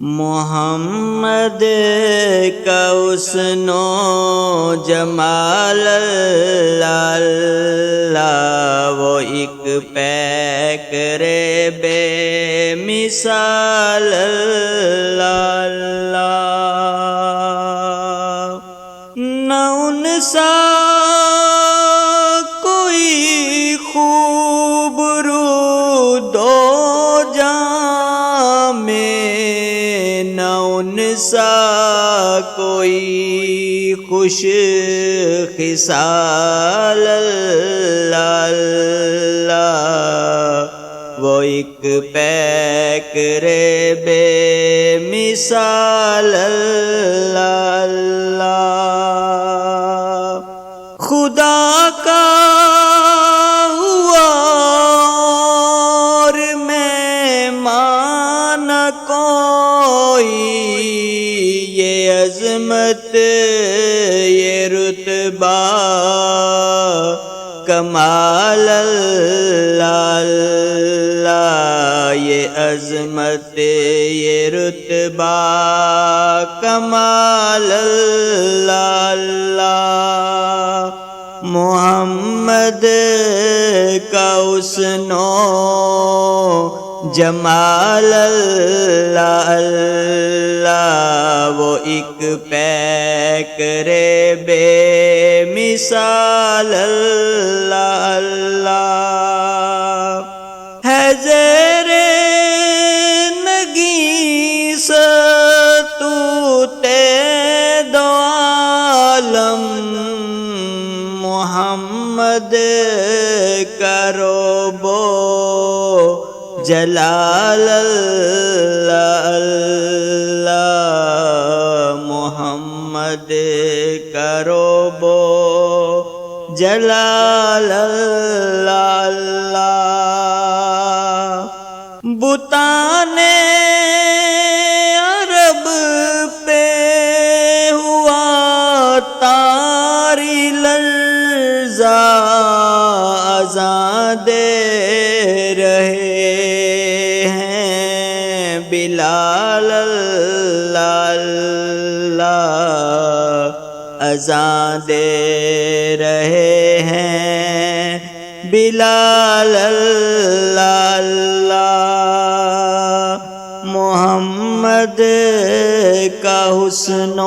محمد کا حسن و جمال اللہ، وہ ایک پیکرے بے مثال اللہ، نہ ان سا کوئی خوب رو دو جہاں میں، نہ ان سا کوئی خوش خصال اللہ، وہ ایک پیکرے بے مثال اللہ، خدا کا ہوا اور مہمان کوئی، یہ عظمت یہ رتبہ کمال اللہ، یہ عظمت یہ رتبہ کمال اللہ، محمد کا حسن و جمال اللہ، وہ ایک پیکرے بے مثال اللہ، ہے زیر نگیست دو عالم، محمد کا روب و جلال اللہ، محمد کا روب و جلال اللہ، بتان عرب پہ ہوا تاری لرزا، اذان دے رہے ہیں بلال اللہ، اذان دے رہے ہیں بلال اللہ، محمد کا حسن و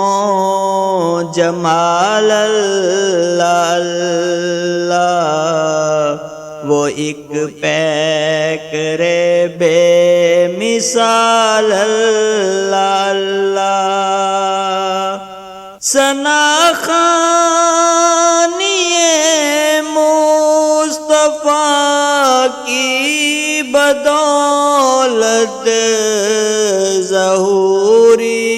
جمال اللہ، وہ ایک پیکرے بے مثال اللہ، ثنا خوانی مصطفیٰ کی بدولت، ظہوری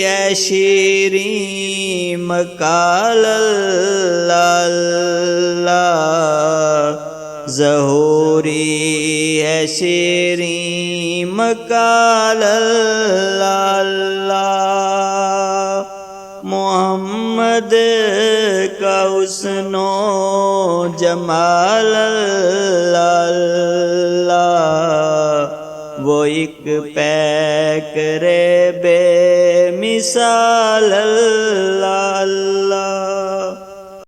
ہے شیریں مقال اللہ، ظہوری ہے شیریں مقال اللہ، محمد کا حسن و جمال اللہ، وہ ایک پیکرے بے مثال اللہ۔